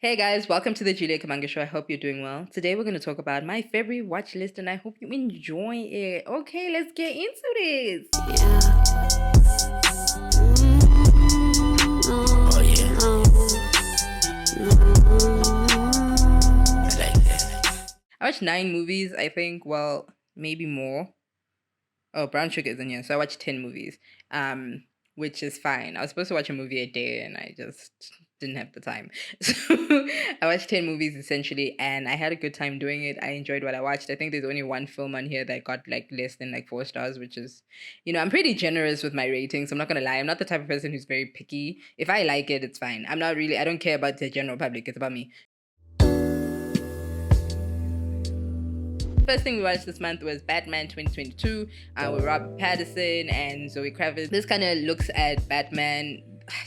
Hey guys, welcome to the Juliet Kamanga show. I hope you're doing well. Today we're going to talk about my favorite watch list and I hope you enjoy it. Okay, let's get into this. Oh yeah. I like that. I watched 9 movies, I think. Well, maybe more. Oh, Brown Sugar is in here. So I watched 10 movies, which is fine. I was supposed to watch a movie a day and I just didn't have the time. So I watched 10 movies essentially and I had a good time doing it. I enjoyed what I watched. I think there's only one film on here that got like less than like 4 stars, which is, I'm pretty generous with my ratings. I'm not going to lie. I'm not the type of person who's very picky. If I like it, it's fine. I don't care about the general public. It's about me. First thing we watched this month was Batman 2022 with Robert Pattinson and Zoe Kravitz. This kind of looks at Batman.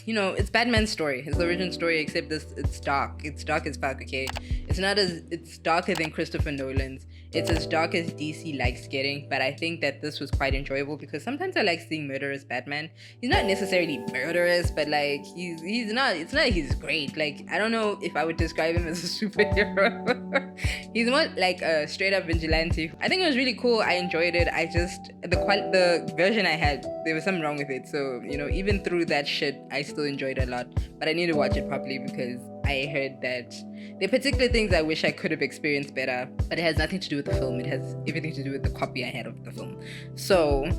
It's Batman's story, his origin story, except it's dark. It's dark as fuck, okay? It's darker than Christopher Nolan's. It's as dark as DC likes getting, but I think that this was quite enjoyable because sometimes I like seeing murderous Batman. He's not necessarily murderous, but like it's not like he's great. Like, I don't know if I would describe him as a superhero. He's more like a straight up vigilante. I think it was really cool. I enjoyed it. The version I had, there was something wrong with it. So, even through that shit, I still enjoyed it a lot. But I need to watch it properly because I heard that there are particular things I wish I could have experienced better, but it has nothing to do with the film. It has everything to do with the copy I had of the film. So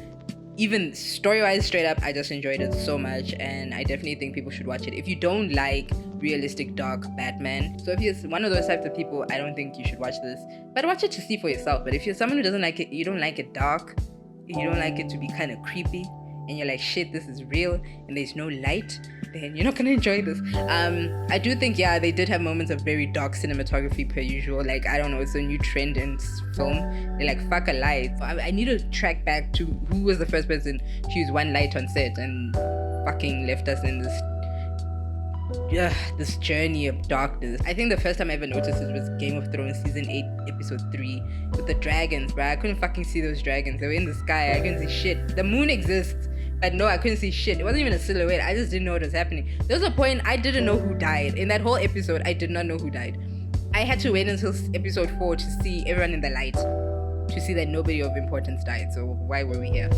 even story-wise, straight up, I just enjoyed it so much, and I definitely think people should watch it. If you don't like realistic dark Batman, so if you're one of those types of people, I don't think you should watch this. But watch it to see for yourself. But if you're someone who doesn't like it, you don't like it dark, you don't like it to be kind of creepy, and you're like, shit, this is real, and there's no light, then you're not gonna enjoy this. I do think, they did have moments of very dark cinematography per usual. Like, I don't know, it's a new trend in film. They're like, fuck a light. I need to track back to who was the first person to use one light on set and fucking left us in this journey of darkness. I think the first time I ever noticed it was Game of Thrones season 8 episode 3 with the dragons, bro. I couldn't fucking see those dragons. They were in the sky. I couldn't see shit. The moon exists, but no, I couldn't see shit. It wasn't even a silhouette. I just didn't know what was happening. There was a point I didn't know who died. In that whole episode, I did not know who died. I had to wait until episode 4 to see everyone in the light, to see that nobody of importance died. So why were we here?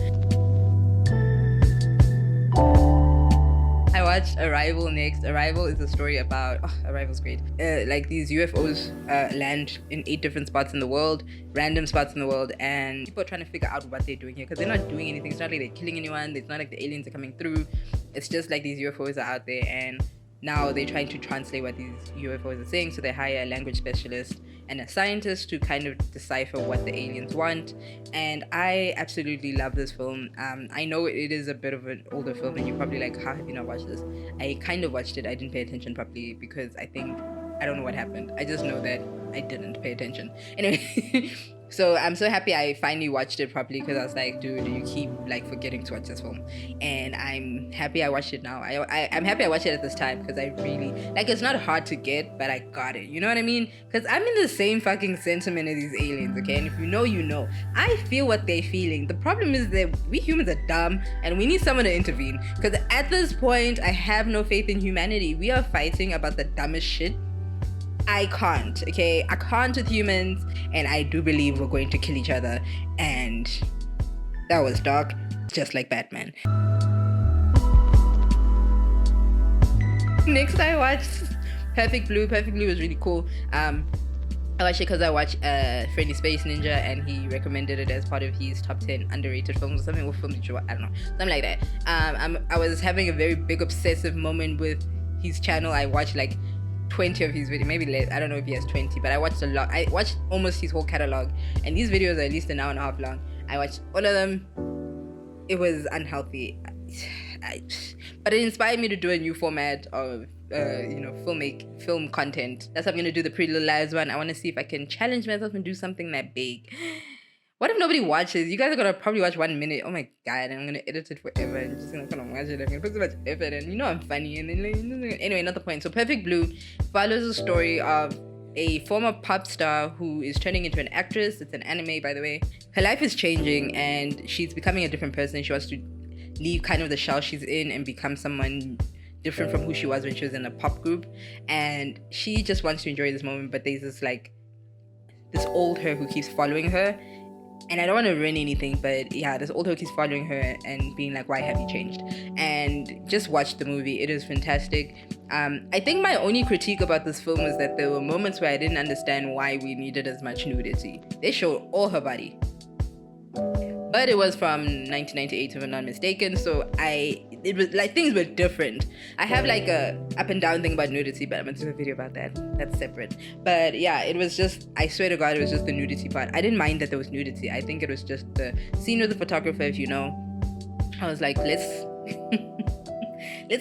I watched Arrival next. Arrival is a story about... Arrival's great. Like these UFOs land in 8 different spots in the world, random spots in the world, and people are trying to figure out what they're doing here because they're not doing anything. It's not like they're killing anyone. It's not like the aliens are coming through. It's just like these UFOs are out there, and now they're trying to translate what these UFOs are saying. So they hire a language specialist and a scientist to kind of decipher what the aliens want. And I absolutely love this film. I know it is a bit of an older film and you're probably like, how have you not watched this? I kind of watched it. I didn't pay attention properly because I don't know what happened. I just know that I didn't pay attention. Anyway, so I'm so happy I finally watched it properly because I was like, dude, you keep like forgetting to watch this film. And I'm happy I watched it now. I'm happy I watched it at this time because I really, like, it's not hard to get, but I got it. You know what I mean? Because I'm in the same fucking sentiment as these aliens, okay? And if you know, you know. I feel what they're feeling. The problem is that we humans are dumb and we need someone to intervene. Because at this point, I have no faith in humanity. We are fighting about the dumbest shit. I can't, okay? I can't with humans, and I do believe we're going to kill each other, and that was dark, just like Batman. Next, I watched Perfect Blue. Perfect Blue was really cool. I watched it because I watched Friendly Space Ninja, and he recommended it as part of his top 10 underrated films or something. What film did you watch? I don't know, something like that. I was having a very big obsessive moment with his channel. I watched like 20 of his videos, maybe less. I don't know if he has 20, but I watched a lot. I watched almost his whole catalog, and these videos are at least an hour and a half long. I watched all of them. It was unhealthy, but it inspired me to do a new format of film content. That's how I'm gonna do the Pretty Little Lies one. I want to see if I can challenge myself and do something that big. What if nobody watches? You guys are gonna probably watch 1 minute. Oh my god, and I'm gonna edit it forever and just gonna watch it. I'm gonna put so much effort, and I'm funny. And then anyway, not the point. So Perfect Blue follows the story of a former pop star who is turning into an actress. It's an anime, by the way. Her life is changing and she's becoming a different person. She wants to leave kind of the shell she's in and become someone different from who she was when she was in a pop group, and she just wants to enjoy this moment, but there's this old her who keeps following her. And I don't want to ruin anything, but yeah, this old her keeps following her and being like, why have you changed? And just watch the movie. It is fantastic. I think my only critique about this film was that there were moments where I didn't understand why we needed as much nudity. They showed all her body. But it was from 1998, if I'm not mistaken, so it was like things were different. I have like a up and down thing about nudity, but I'm gonna do a video about that. That's separate. But yeah, it was just, I swear to God, it was just the nudity part. I didn't mind that there was nudity. I think it was just the scene with the photographer, if you know. I was like, let's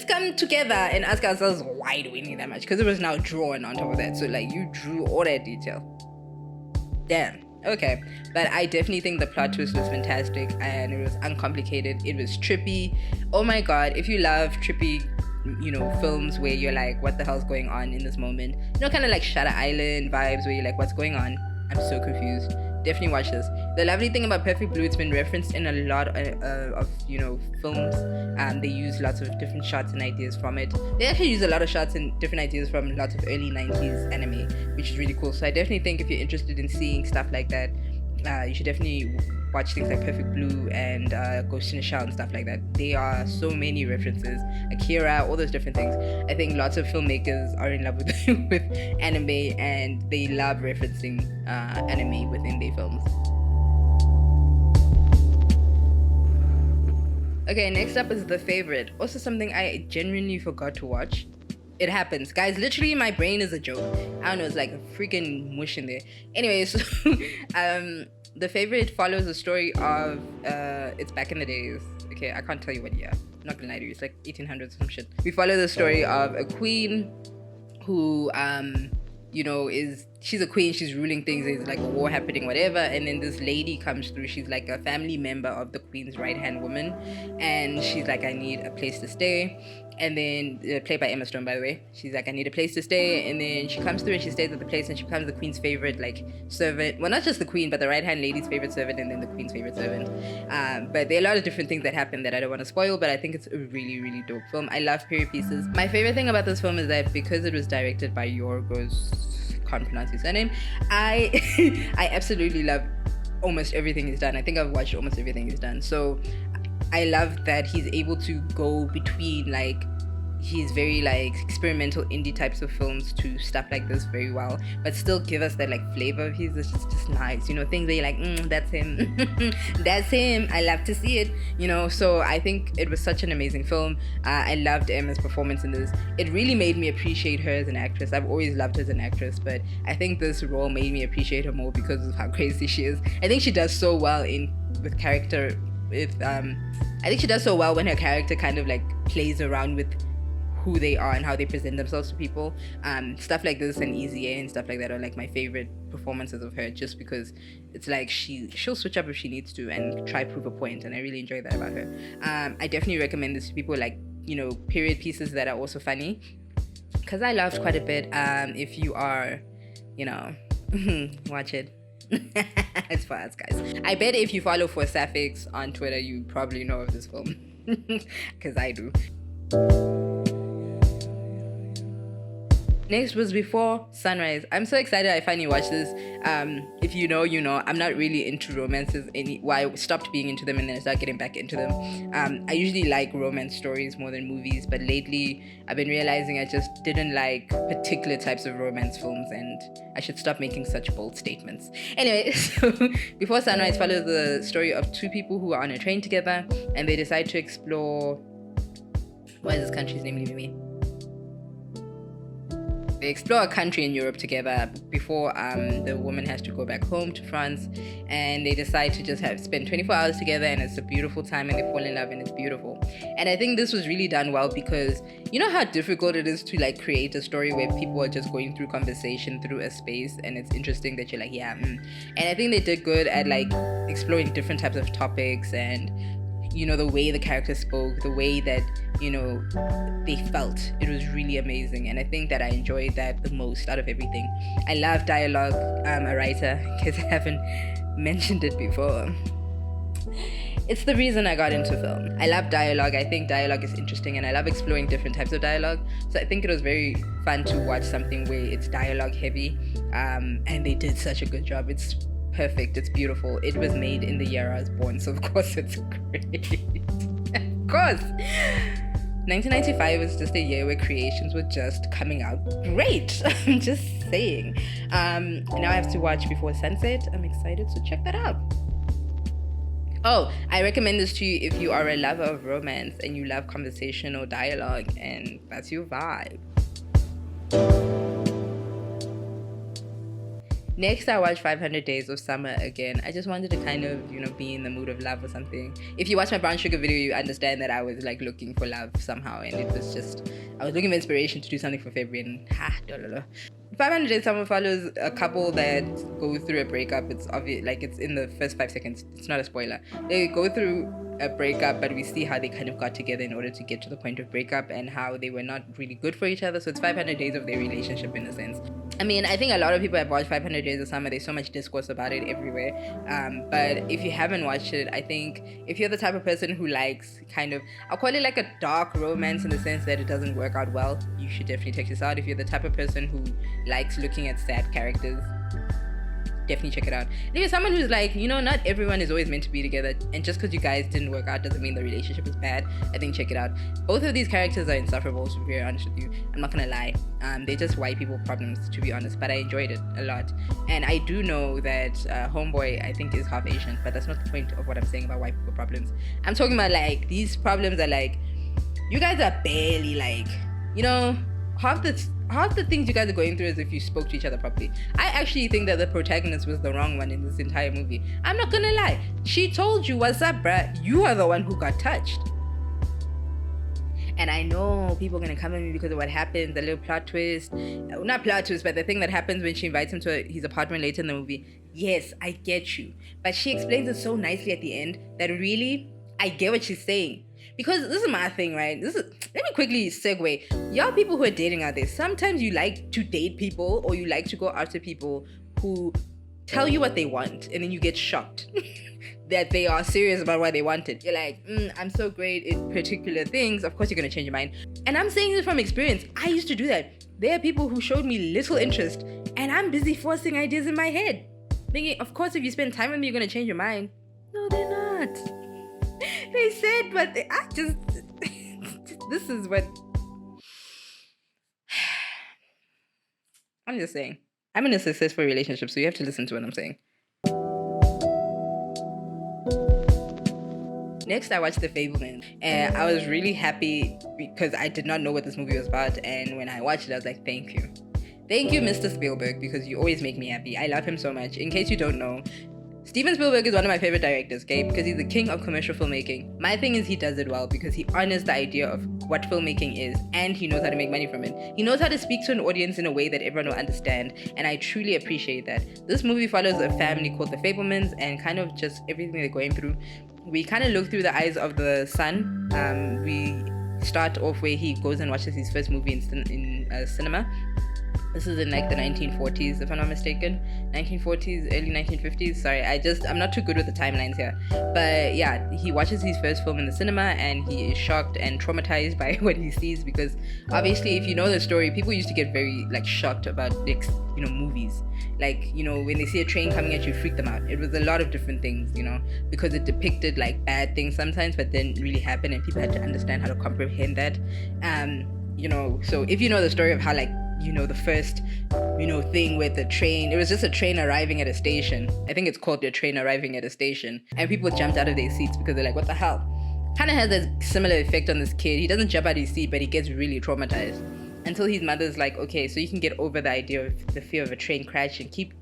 come together and ask ourselves, why do we need that much? Because it was now drawn on top of that. So like, you drew all that detail. Damn. Okay, but I definitely think the plot twist was fantastic and it was uncomplicated. It was trippy. Oh my God, if you love trippy, films where you're like, what the hell's going on in this moment? Kind of like Shutter Island vibes where you're like, what's going on? I'm so confused. Definitely watch this. The lovely thing about Perfect Blue, it's been referenced in a lot of films. They use lots of different shots and ideas from it. They actually use a lot of shots and different ideas from lots of early 90s anime, which is really cool. So I definitely think if you're interested in seeing stuff like that, you should definitely watch things like Perfect Blue and Ghost in the Shell and stuff like that. There are so many references, Akira, all those different things. I think lots of filmmakers are in love with with anime and they love referencing anime within their films. Okay, next up is The Favorite. Also something I genuinely forgot to watch. It happens, guys. Literally, my brain is a joke. I don't know, it's like a freaking mush in there. Anyways, The Favorite follows the story of it's back in the days. Okay, I can't tell you what year. I'm not gonna lie to you. It's like 1800s or some shit. We follow the story of a queen who she's a queen, she's ruling things, there's like a war happening, whatever, and then this lady comes through, she's like a family member of the queen's right-hand woman, and she's like, I need a place to stay. And then played by Emma Stone, by the way. She's like, I need a place to stay. And then she comes through and she stays at the place and she becomes the queen's favorite servant. Well, not just the queen, but the right-hand lady's favorite servant and then the queen's favorite servant. But there are a lot of different things that happen that I don't want to spoil, but I think it's a really, really dope film. I love period pieces. My favorite thing about this film is that because it was directed by Yorgos, can't pronounce his surname, I absolutely love almost everything he's done. I think I've watched almost everything he's done. So I love that he's able to go between he's very experimental indie types of films to stuff like this very well, but still give us that flavor of his. It's just nice, things where you're like, that's him. That's him. I love to see it, so I think it was such an amazing film. I loved Emma's performance in this. It really made me appreciate her as an actress. I've always loved her as an actress, but I think this role made me appreciate her more because of how crazy she is. I think she does so well with character. I think she does so well when her character kind of plays around with who they are and how they present themselves to people. Stuff like this and Easy A and stuff like that are my favorite performances of her, just because it's she'll switch up if she needs to and try prove a point, and I really enjoy that about her. I definitely recommend this to people period pieces that are also funny, because I laughed quite a bit. If you are, watch it. It's for us, guys. I bet if you follow for Sapphics on Twitter, you probably know of this film, because I do. Next was Before Sunrise. I'm so excited I finally watched this. If you know, I'm not really into romances. I stopped being into them and then I started getting back into them. I usually like romance stories more than movies, but lately I've been realizing I just didn't like particular types of romance films, and I should stop making such bold statements. Anyway, so Before Sunrise follows the story of two people who are on a train together and they decide to explore... What is this country's name, leaving me? They explore a country in Europe together before the woman has to go back home to France, and they decide to just spend 24 hours together, and it's a beautiful time, and they fall in love, and it's beautiful. And I think this was really done well, because you know how difficult it is to create a story where people are just going through conversation through a space, and it's interesting that you're And I think they did good at exploring different types of topics, and the way the characters spoke, the way that they felt. It was really amazing, and I think that I enjoyed that the most out of everything. I love dialogue. I'm a writer, because I haven't mentioned it before. It's the reason I got into film. I love dialogue. I think dialogue is interesting and I love exploring different types of dialogue. So I think it was very fun to watch something where it's dialogue heavy. And they did such a good job. It's perfect. It's beautiful. It was made in the year I was born. So of course it's great. Of course. 1995 was just a year where creations were just coming out great. I'm just saying. Now I have to watch Before Sunset. I'm excited to check that out. Oh, I recommend this to you if you are a lover of romance and you love conversational dialogue and that's your vibe. Next, I watched 500 Days of Summer again. I just wanted to kind of, be in the mood of love or something. If you watch my Brown Sugar video, you understand that I was like looking for love somehow, and it was just, I was looking for inspiration to do something for February, and 500 Days of Summer follows a couple that go through a breakup. It's obvious, like it's in the first 5 seconds. It's not a spoiler. They go through a breakup, but we see how they kind of got together in order to get to the point of breakup and how they were not really good for each other. So it's 500 days of their relationship in a sense. I mean, I think a lot of people have watched 500 Days of Summer. There's so much discourse about it everywhere. But if you haven't watched it, I think if you're the type of person who likes kind of, I'll call it like a dark romance in the sense that it doesn't work out well, you should definitely check this out. If you're the type of person who likes looking at sad characters, definitely check it out. And if you're someone who's like, not everyone is always meant to be together, and just because you guys didn't work out doesn't mean the relationship is bad, I think check it out. Both of these characters are insufferable, to be very honest with you. I'm not gonna lie. They're just white people problems, to be honest, but I enjoyed it a lot. And I do know that Homeboy, I think, is half Asian, but that's not the point of what I'm saying about white people problems. I'm talking about like, these problems are like, you guys are barely like, half the things you guys are going through is if you spoke to each other properly. I actually think that the protagonist was the wrong one in this entire movie. I'm not gonna lie. She told you, what's up, bruh? You are the one who got touched. And I know people are gonna come at me because of what happens, the little plot twist. Not plot twist, but the thing that happens when she invites him to his apartment later in the movie. Yes, I get you. But she explains it so nicely at the end that really, I get what she's saying. Because this is my thing, right? Let me quickly segue. Y'all people who are dating out there, sometimes you like to date people or you like to go after people who tell you what they want and then you get shocked that they are serious about what they wanted. You're like, I'm so great in particular things. Of course you're going to change your mind. And I'm saying this from experience. I used to do that. There are people who showed me little interest and I'm busy forcing ideas in my head. Thinking, of course, if you spend time with me, you're going to change your mind. No, they're not. They said, but I just, this is what, I'm just saying. I'm in a successful relationship, so you have to listen to what I'm saying. Next, I watched The Fablemans, and I was really happy because I did not know what this movie was about, and when I watched it, I was like, thank you. Thank you, Mr. Spielberg, because you always make me happy. I love him so much. In case you don't know, Steven Spielberg is one of my favorite directors, okay? Because he's the king of commercial filmmaking. My thing is he does it well because he honors the idea of what filmmaking is and he knows how to make money from it. He knows how to speak to an audience in a way that everyone will understand, and I truly appreciate that. This movie follows a family called the Fablemans and kind of just everything they're going through. We kind of look through the eyes of the son. We start off where he goes and watches his first movie in cinema. This is in like the 1940s, if I'm not mistaken. 1940s, early 1950s. Sorry, I'm not too good with the timelines here. But yeah, he watches his first film in the cinema and he is shocked and traumatized by what he sees because obviously, if you know the story, people used to get very like shocked about movies. Like, when they see a train coming at you, freak them out. It was a lot of different things, because it depicted like bad things sometimes, but then really happened and people had to understand how to comprehend that. So if you know the story of how like, the first, thing with the train. It was just a train arriving at a station. I think it's called a train arriving at a station. And people jumped out of their seats because they're like, what the hell? Kind of has a similar effect on this kid. He doesn't jump out of his seat, but he gets really traumatized. Until his mother's like, okay, so you can get over the idea of the fear of a train crash and keep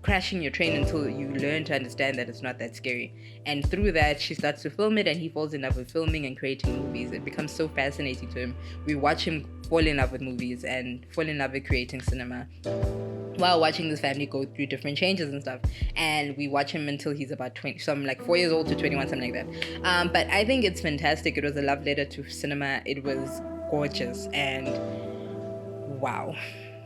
crashing your train until you learn to understand that it's not that scary. And through that, she starts to film it and he falls in love with filming and creating movies. It becomes so fascinating to him. We watch him fall in love with movies and fall in love with creating cinema while watching this family go through different changes and stuff. And we watch him until he's about 20, some like 4 years old to 21, something like that. But I think it's fantastic. It was a love letter to cinema. It was gorgeous and wow.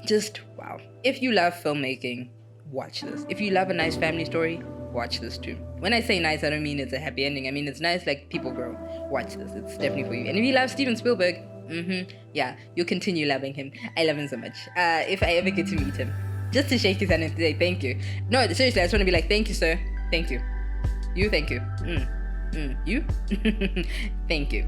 Just wow. If you love filmmaking, watch this. If you love a nice family story, watch this too. When I say nice, I don't mean it's a happy ending. I mean it's nice, like people grow. Watch this. It's definitely for you. And if you love Steven Spielberg, yeah, you'll continue loving him. I love him so much. If I ever get to meet him, just to shake his hand and say thank you. No, seriously, I just want to be like, thank you, sir. Thank you. You, thank you. You? Thank you.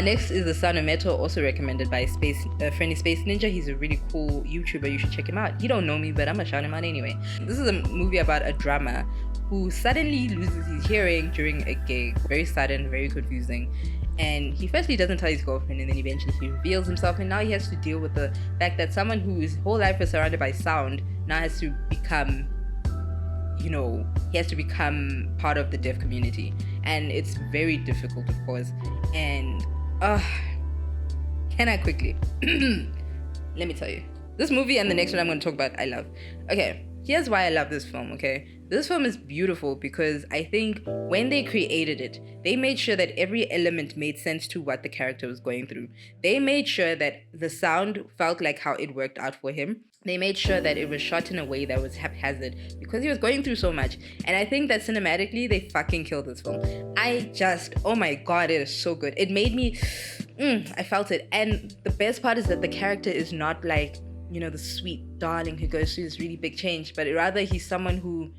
Next is The Sound of Metal, also recommended by Friendly Space Ninja. He's a really cool YouTuber. You should check him out. You don't know me, but I'm gonna shout him out anyway. This is a movie about a drummer who suddenly loses his hearing during a gig. Very sudden, very confusing. And he firstly doesn't tell his girlfriend, and then eventually he reveals himself, and now he has to deal with the fact that someone whose whole life was surrounded by sound now has to become, he has to become part of the deaf community. And it's very difficult, of course. And can I quickly let me tell you, this movie and the next one I'm going to talk about, I love. Okay, here's why I love this film. Okay, this film is beautiful because I think when they created it, they made sure that every element made sense to what the character was going through. They made sure that the sound felt like how it worked out for him. They made sure that it was shot in a way that was haphazard because he was going through so much. And I think that cinematically, they fucking killed this film. Oh my God, it is so good. It made me, I felt it. And the best part is that the character is not like, the sweet darling who goes through this really big change, but rather he's someone who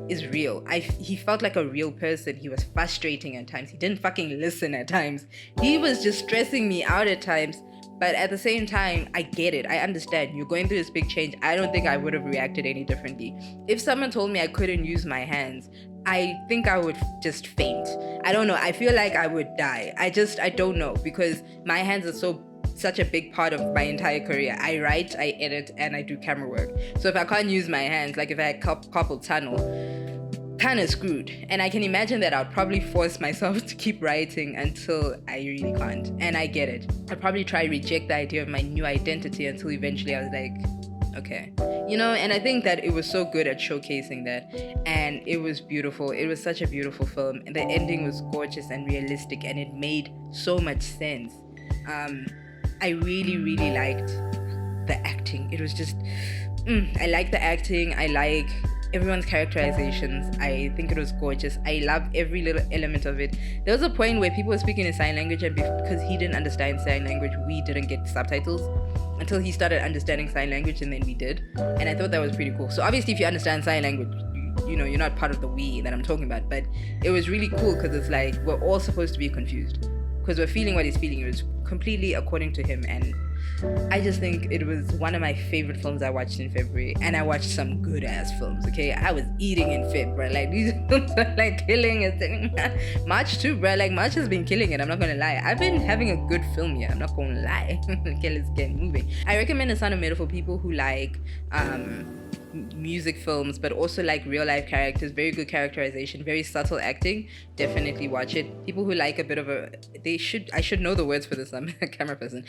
is real. He felt like a real person. He was frustrating at times. He didn't fucking listen at times. He was just stressing me out at times. But at the same time, I get it. I understand. You're going through this big change. I don't think I would have reacted any differently. If someone told me I couldn't use my hands, I think I would just faint. I don't know. I feel like I would die. I don't know, because my hands are such a big part of my entire career. I write, I edit, and I do camera work. So if I can't use my hands, like if I had carpal tunnel, kind of screwed. And I can imagine that I'd probably force myself to keep writing until I really can't. And I get it. I'd probably try to reject the idea of my new identity until eventually I was like, okay. And I think that it was so good at showcasing that. And it was beautiful. It was such a beautiful film. And the ending was gorgeous and realistic, and it made so much sense. I really, really liked the acting. It was just, I like the acting. I like everyone's characterizations. I think it was gorgeous. I love every little element of it. There was a point where people were speaking in sign language, and because he didn't understand sign language, we didn't get subtitles until he started understanding sign language, and then we did. And I thought that was pretty cool. So obviously, if you understand sign language, you're not part of the we that I'm talking about. But it was really cool because it's like we're all supposed to be confused because we're feeling what he's feeling. It was completely according to him, and I just think it was one of my favorite films I watched in February. And I watched some good ass films, okay? I was eating in Feb, bro. Like, these films are like killing it. March too, bro. Like, March has been killing it. I'm not gonna lie. I've been having a good film here. I'm not gonna lie. Okay, let's get moving. I recommend The Sound of Metal for people who like music films, but also like real life characters. Very good characterization, very subtle acting. Definitely watch it. People who like a bit of I should know the words for this. I'm a camera person.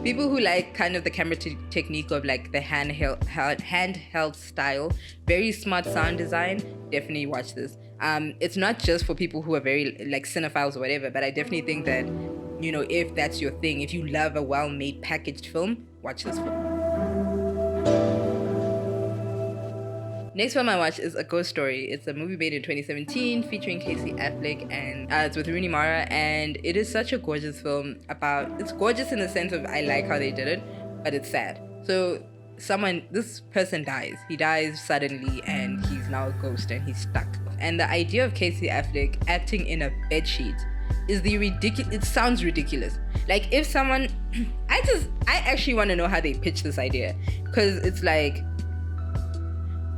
People who like kind of the camera technique of like the handheld style, very smart sound design. Definitely watch this. It's not just for people who are very like cinephiles or whatever, but I definitely think that if that's your thing, if you love a well-made packaged film, watch this film. Next film I watched is A Ghost Story. It's a movie made in 2017 featuring Casey Affleck, and it's with Rooney Mara, and it is such a gorgeous film. It's gorgeous in the sense of I like how they did it, but it's sad. So this person dies. He dies suddenly, and he's now a ghost, and he's stuck. And the idea of Casey Affleck acting in a bedsheet is it sounds ridiculous. Like if someone, I actually want to know how they pitched this idea, because it's like,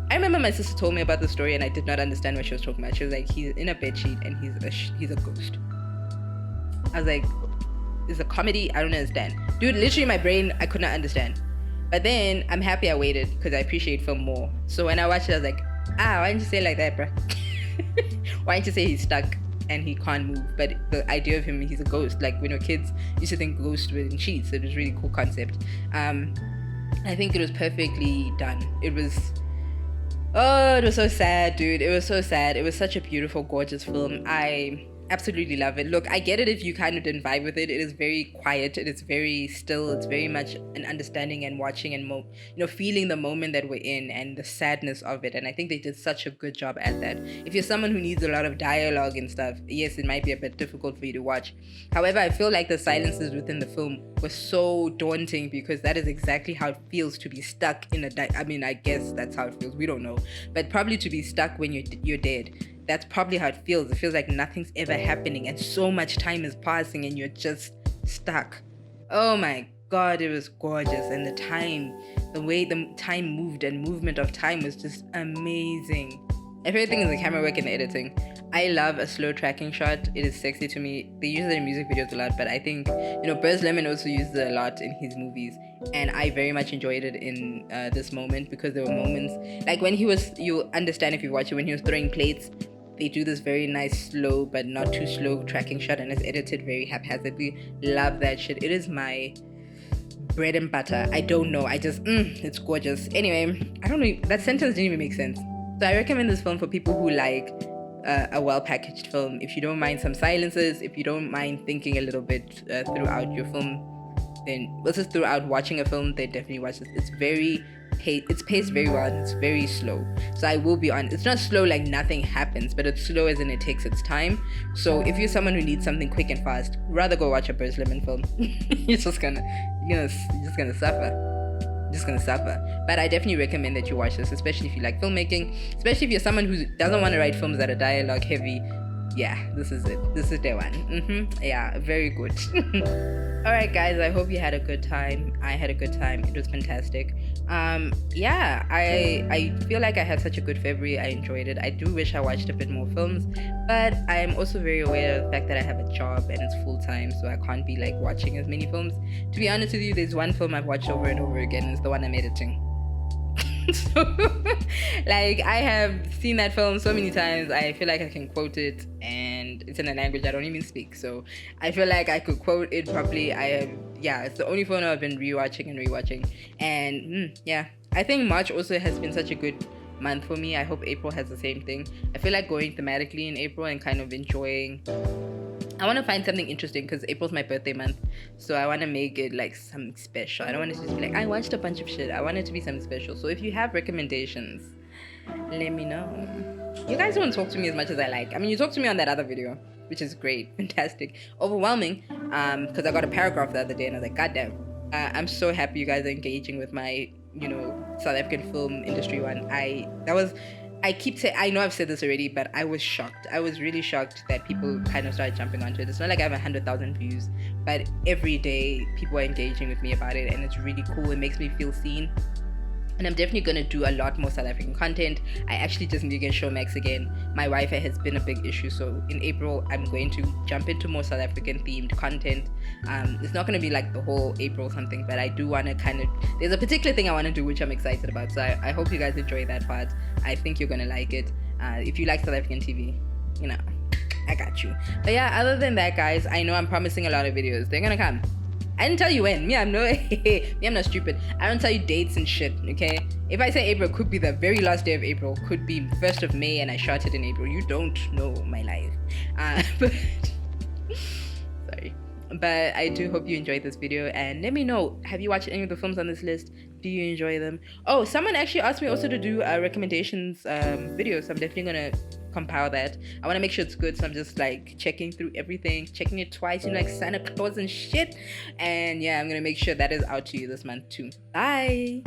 I remember my sister told me about the story and I did not understand what she was talking about. She was like, he's in a bedsheet and he's a ghost. I was like, is it a comedy? I don't understand. Dude, literally my brain, I could not understand. But then I'm happy I waited because I appreciate film more. So when I watched it, I was like, why didn't you say it like that, bro? Why didn't you say he's stuck and he can't move? But the idea of him, he's a ghost. Like when we were kids, used to think ghosts were in sheets. It was a really cool concept. I think it was perfectly done. It was so sad, dude. It was so sad. It was such a beautiful, gorgeous film. I absolutely love it. Look, I get it if you kind of didn't vibe with it. It is very quiet. It is very still. It's very much an understanding and watching and feeling the moment that we're in and the sadness of it. And I think they did such a good job at that. If you're someone who needs a lot of dialogue and stuff, yes, it might be a bit difficult for you to watch. However, I feel like the silences within the film were so daunting because that is exactly how it feels to be stuck in I mean, I guess that's how it feels. We don't know, but probably to be stuck when you're dead. That's probably how it feels. It feels like nothing's ever happening and so much time is passing and you're just stuck. Oh my God, it was gorgeous. And the way the time moved and movement of time was just amazing. Everything is the camera work and the editing. I love a slow tracking shot. It is sexy to me. They use it in music videos a lot, but I think, Buzz Lemon also used it a lot in his movies. And I very much enjoyed it in this moment because there were moments, like when you'll understand if you watch it, when he was throwing plates, they do this very nice, slow, but not too slow tracking shot, and it's edited very haphazardly. Love that shit. It is my bread and butter. I don't know. It's gorgeous. Anyway, I don't know. That sentence didn't even make sense. So I recommend this film for people who like a well-packaged film. If you don't mind some silences, if you don't mind thinking a little bit throughout your film, then throughout watching a film, then definitely watch this. It's paced very well and it's very slow. So I will be honest, it's not slow like nothing happens, but it's slow as in it takes its time. So if you're someone who needs something quick and fast, rather go watch a Buzz Lemon film. you're just gonna suffer. But I definitely recommend that you watch this, especially if you like filmmaking, especially if you're someone who doesn't want to write films that are dialogue heavy. Yeah, this is it. This is the one. Yeah, very good. Alright guys, I hope you had a good time. I had a good time. It was fantastic. Yeah, I feel like I had such a good February. I enjoyed it. I do wish I watched a bit more films, but I'm also very aware of the fact that I have a job and it's full time, so I can't be like watching as many films. To be honest with you, there's one film I've watched over and over again, and it's the one I'm editing. So, like, I have seen that film so many times. I feel like I can quote it, and it's in a language I don't even speak. So I feel like I could quote it properly. It's the only film I've been rewatching. And yeah, I think March also has been such a good month for me. I hope April has the same thing. I feel like going thematically in April and kind of enjoying. I want to find something interesting because April's my birthday month, so I want to make it like something special. I don't want it to just be like, I watched a bunch of shit. I want it to be something special. So if you have recommendations, let me know. You guys don't talk to me as much as I like. I mean, you talked to me on that other video, which is great, fantastic, overwhelming, because I got a paragraph the other day and I was like, goddamn. I'm so happy you guys are engaging with my, South African film industry one. I know I've said this already, but I was shocked. I was really shocked that people kind of started jumping onto it. It's not like I have 100,000 views, but every day people are engaging with me about it, and it's really cool. It makes me feel seen. And I'm definitely going to do a lot more South African content. I actually just need to get Showmax again. My Wi-Fi has been a big issue, so in April I'm going to jump into more South African themed content. It's not going to be like the whole April something, but I do want to there's a particular thing I want to do which I'm excited about, so I hope you guys enjoy that part. I think you're going to like it. If you like South African TV, I got you. But yeah, other than that, guys, I know I'm promising a lot of videos. They're going to come. I didn't tell you when. I'm not stupid. I don't tell you dates and shit, okay? If I say April, it could be the very last day of April, could be 1st of May and I shot it in April. You don't know my life. But sorry. But I do hope you enjoyed this video, and let me know, have you watched any of the films on this list? Do you enjoy them? Oh, someone actually asked me also to do a recommendations video, so I'm definitely gonna compile that. I want to make sure it's good, so I'm just like checking through everything, checking it twice, like Santa Claus and shit. And yeah, I'm gonna make sure that is out to you this month too. Bye.